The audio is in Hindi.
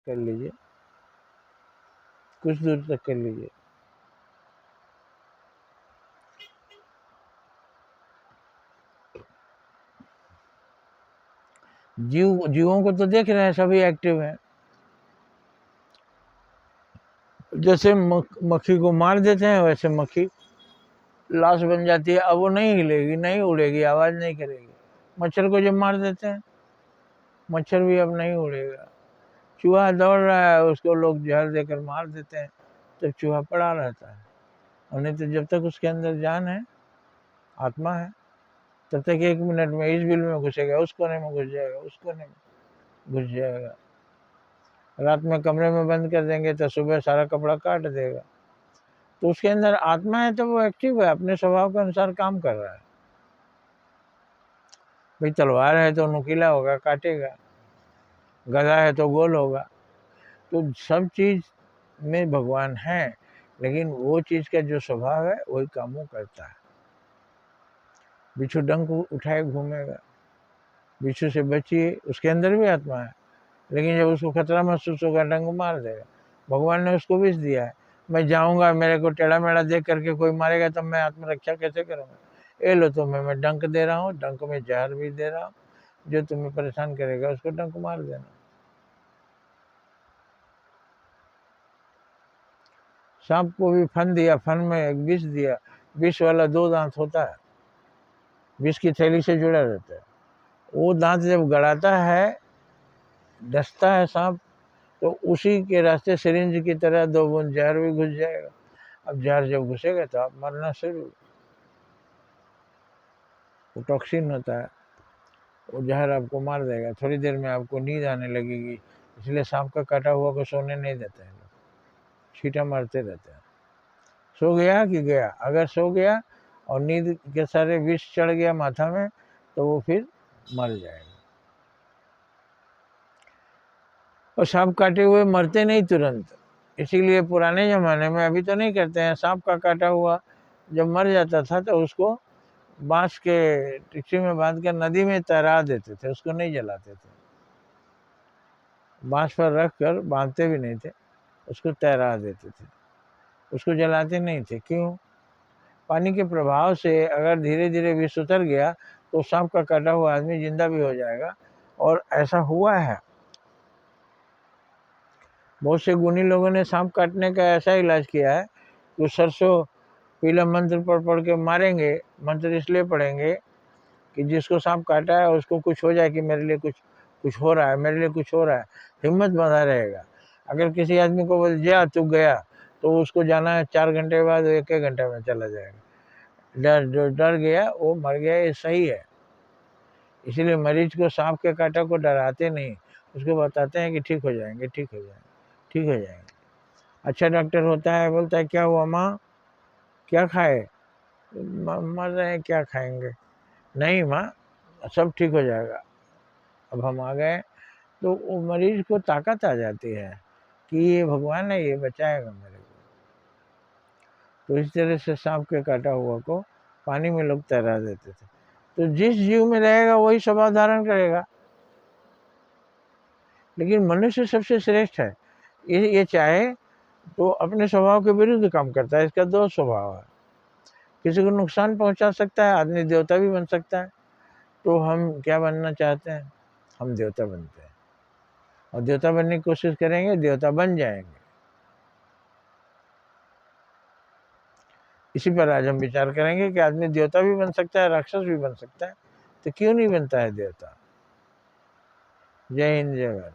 कर लीजिए, कुछ दूर तक कर लीजिए। जीवों को तो देख रहे हैं, सभी एक्टिव हैं। जैसे मक्खी को मार देते हैं, वैसे मक्खी लाश बन जाती है। अब वो नहीं हिलेगी, नहीं उड़ेगी, आवाज नहीं करेगी। मच्छर को जब मार देते हैं, मच्छर भी अब नहीं उड़ेगा। चूहा दौड़ रहा है, उसको लोग जहर देकर मार देते हैं, तब चूहा पड़ा रहता है। और नहीं तो जब तक उसके अंदर जान है, आत्मा है, तब तक 1 मिनट में इस बिल में घुसेगा, उस कोने में घुस जाएगा, उस कोने में घुस जाएगा। रात में कमरे में बंद कर देंगे तो सुबह सारा कपड़ा काट देगा। तो उसके अंदर आत्मा है, तो वो एक्टिव है, अपने स्वभाव के अनुसार काम कर रहा है। भाई तलवार है तो नुकीला होगा, काटेगा। गधा है तो गोल होगा। तो सब चीज में भगवान है, लेकिन वो चीज का जो स्वभाव है वही कामों करता है। बिच्छू डंक उठाए घूमेगा, बिच्छू से बचिए, उसके अंदर भी आत्मा है, लेकिन जब उसको खतरा महसूस होगा डंक मार देगा। भगवान ने उसको विष दिया है, मैं जाऊंगा, मेरे को टेढ़ा मेढ़ा देख करके कोई मारेगा तब मैं आत्मरक्षा कैसे करूंगा? ये लो तुम्हें मैं डंक दे रहा हूँ, डंक में जहर भी दे रहा हूँ, जो तुम्हें परेशान करेगा उसको डंक मार देना। सांप को भी फन दिया, फन में एक विष दिया। विष वाला 2 दांत होता है, विष की थैली से जुड़ा रहता है। वो दांत जब गड़ाता है, डसता है सांप, तो उसी के रास्ते सिरिंज की तरह 2 बूंद जहर भी घुस जाएगा। अब जहर जब घुसेगा तो आप मरना शुरू। वो टॉक्सिन होता है, वो जहर आपको मार देगा। थोड़ी देर में आपको नींद आने लगेगी, इसलिए सांप का काटा हुआ को सोने नहीं देते हैं लोग, छींटा मारते रहते हैं। सो गया कि गया, अगर सो गया और नींद के सारे विष चढ़ गया माथा में, तो वो फिर मर जाएगा। और सांप काटे हुए मरते नहीं तुरंत, इसीलिए पुराने जमाने में, अभी तो नहीं करते हैं, सांप का काटा हुआ जब मर जाता था तो उसको बांस के टिक्सी में बांध कर नदी में तैरा देते थे, उसको नहीं जलाते थे। बांस पर रख कर, बांधते भी नहीं थे, उसको तैरा देते थे, उसको जलाते नहीं थे। क्यों? पानी के प्रभाव से अगर धीरे धीरे विष उतर गया तो सांप का काटा हुआ आदमी जिंदा भी हो जाएगा। और ऐसा हुआ है, बहुत से गुणी लोगों ने सांप काटने का ऐसा इलाज किया है कि सरसों पीला मंत्र पढ़ के मारेंगे। मंत्र इसलिए पढ़ेंगे कि जिसको सांप काटा है उसको कुछ हो जाए, कि मेरे लिए कुछ हो रहा है, मेरे लिए कुछ हो रहा है, हिम्मत बंधा रहेगा। अगर किसी आदमी को बोल जा तू गया, तो उसको जाना है 4 घंटे बाद, 1 घंटे में चला जाएगा। जो डर गया वो मर गया, ये सही है। इसीलिए मरीज को सांप के काटा को डराते नहीं, उसको बताते हैं कि ठीक हो जाएंगे, ठीक हो जाएंगे, ठीक हो जाएंगे। अच्छा डॉक्टर होता है, बोलता है क्या हुआ माँ, क्या खाए? मर रहे हैं, क्या खाएंगे? नहीं माँ, सब ठीक हो जाएगा। अब हम आ गए तो वो मरीज को ताकत आ जाती है कि ये भगवान है, ये बचाएगा मेरे को। तो इस तरह से सांप के काटा हुआ को पानी में लोग तैरा देते थे। तो जिस जीव में रहेगा वही स्वभाव धारण करेगा। लेकिन मनुष्य सबसे श्रेष्ठ है, ये चाहे तो अपने स्वभाव के विरुद्ध काम करता है। इसका 2 स्वभाव है, किसी को नुकसान पहुंचा सकता है, आदमी देवता भी बन सकता है। तो हम क्या बनना चाहते हैं? हम देवता बनते हैं, और देवता बनने की कोशिश करेंगे, देवता बन जाएंगे। इसी पर आज हम विचार करेंगे कि आदमी देवता भी बन सकता है, राक्षस भी बन सकता है, तो क्यों नहीं बनता है देवता? जय हिंद, जय भारत।